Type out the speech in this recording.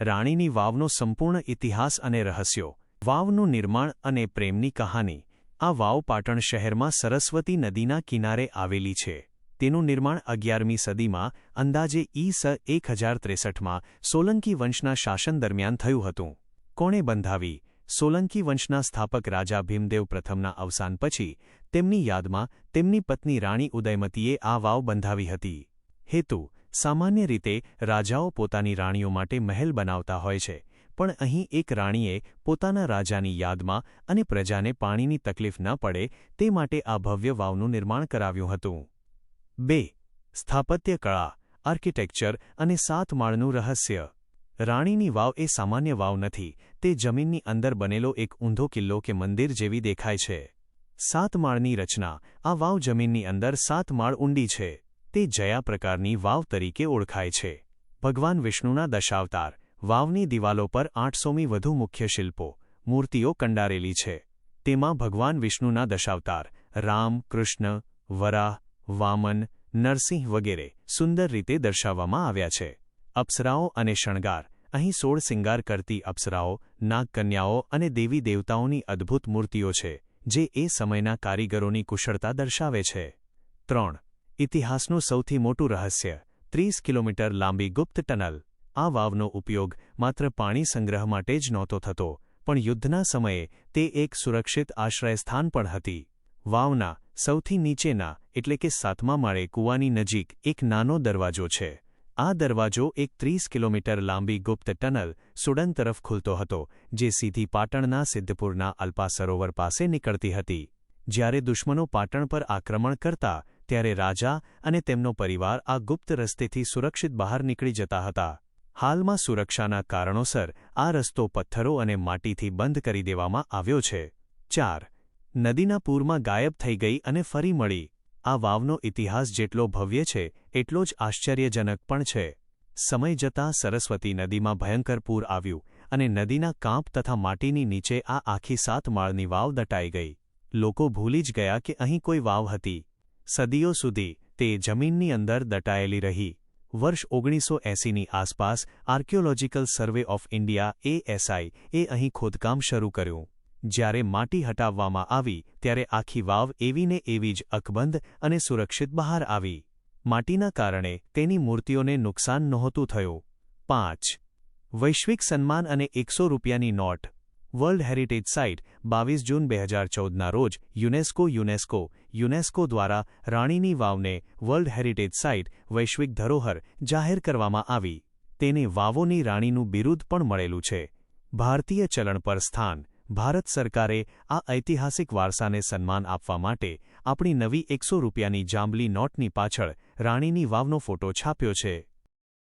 રાણીની વાવનો સંપૂર્ણ ઇતિહાસ અને રહસ્યો. વાવનું નિર્માણ અને પ્રેમની કહાની. આ વાવ પાટણ શહેરમાં સરસ્વતી નદીના કિનારે આવેલી છે. તેનું નિર્માણ 11મી સદીમાં અંદાજે ઈ.સ. 1063માં સોલંકી વંશના શાસન દરમિયાન થયું હતું. કોણે બંધાવી? સોલંકી વંશના સ્થાપક રાજા ભીમદેવ પ્રથમના અવસાન પછી તેમની યાદમાં તેમની પત્ની રાણી ઉદયમતીએ આ વાવ બંધાવી હતી. હેતુ: સામાન્ય રીતે રાજાઓ પોતાની રાણીઓ માટે મહેલ બનાવતા હોય છે, પણ અહીં એક રાણીએ પોતાના રાજાની યાદમાં અને પ્રજાને પાણીની તકલીફ ન પડે તે માટે આ ભવ્ય વાવનું નિર્માણ કરાવ્યું હતું. 2. સ્થાપત્ય કળા, આર્કિટેક્ચર અને 7 માળનું રહસ્ય. રાણીની વાવ એ સામાન્ય વાવ નથી, તે જમીનની અંદર બનેલો એક ઊંધો કિલ્લો કે મંદિર જેવી દેખાય છે. 7 માળની રચના. આ વાવ જમીનની અંદર 7 માળ ઊંડી છે. તે જયા પ્રકારની વાવ તરીકે ઓળખાય છે. ભગવાન વિષ્ણુના દશાવતાર. વાવની દિવાલો પર 800મી વધુ મુખ્ય શિલ્પો, મૂર્તિઓ કંડારેલી છે. તેમાં ભગવાન વિષ્ણુના દશાવતાર રામ, કૃષ્ણ, વરાહ, વામન, નરસિંહ વગેરે સુંદર રીતે દર્શાવવામાં આવ્યા છે. અપ્સરાઓ અને શણગાર. અહીં 16 શિંગાર કરતી અપ્સરાઓ, નાગકન્યાઓ અને દેવી દેવતાઓની અદ્ભુત મૂર્તિઓ છે, જે એ સમયના કારીગરોની કુશળતા દર્શાવે છે. 3. ઇતિહાસનું સૌથી મોટું રહસ્ય. 30 કિલોમીટર લાંબી ગુપ્ત ટનલ. આ વાવનો ઉપયોગ માત્ર પાણી સંગ્રહ માટે જ નહોતો થતો, પણ યુદ્ધના સમયે તે એક સુરક્ષિત આશ્રયસ્થાન પણ હતી. વાવના સૌથી નીચેના એટલે કે 7મા માળે કૂવાની નજીક એક નાનો દરવાજો છે. આ દરવાજો એક 30 કિલોમીટર લાંબી ગુપ્ત ટનલ સુડન તરફ ખુલતો હતો, જે સીધી પાટણના સિદ્ધપુરના અલ્પા સરોવર પાસે નીકળતી હતી. જ્યારે દુશ્મનો પાટણ પર આક્રમણ કરતા ત્યારે રાજા અને તેમનો પરિવાર આ ગુપ્ત રસ્તેથી સુરક્ષિત બહાર નીકળી જતા હતા. હાલમાં સુરક્ષાના કારણોસર આ રસ્તો પથ્થરો અને માટીથી બંધ કરી દેવામાં આવ્યો છે. 4. નદીના પૂરમાં ગાયબ થઈ ગઈ અને ફરી મળી. આ વાવનો ઇતિહાસ જેટલો ભવ્ય છે એટલો જ આશ્ચર્યજનક પણ છે. સમય જતાં સરસ્વતી નદીમાં ભયંકર પૂર આવ્યું અને નદીના કાંપ તથા માટીની નીચે આ આખી 7 માળની વાવ દટાઈ ગઈ. લોકો ભૂલી જ ગયા કે અહીં કોઈ વાવ હતી. સદીઓ સુધી તે જમીનની અંદર દટાયેલી રહી. વર્ષ 1980ની આસપાસ archaeological survey of India ASI એ અહીં ખોદકામ શરૂ કર્યું. જ્યારે માટી હટાવવામાં આવી ત્યારે આખી વાવ એવી ને એવી જ અકબંધ અને સુરક્ષિત બહાર આવી. માટીના કારણે તેની મૂર્તિઓને નુકસાન નહોતું થયું. 5. વૈશ્વિક સન્માન અને 100 રૂપિયાની નોટ. World heritage site. 22 જૂન 2014ના રોજ યુનેસ્કો દ્વારા રાણીની વાવને વર્લ્ડ હેરિટેજ સાઇટ વૈશ્વિક ધરોહર જાહેર કરવામાં આવી. તેને વાવોની રાણીનું બિરુદ પણ મળેલું છે. ભારતીય ચલણ પર સ્થાન. ભારત સરકારે આ ઐતિહાસિક વારસાને સન્માન આપવા માટે આપણી નવી 100 રૂપિયાની જાંબલી નોટની પાછળ રાણીની વાવનો ફોટો છાપ્યો છે.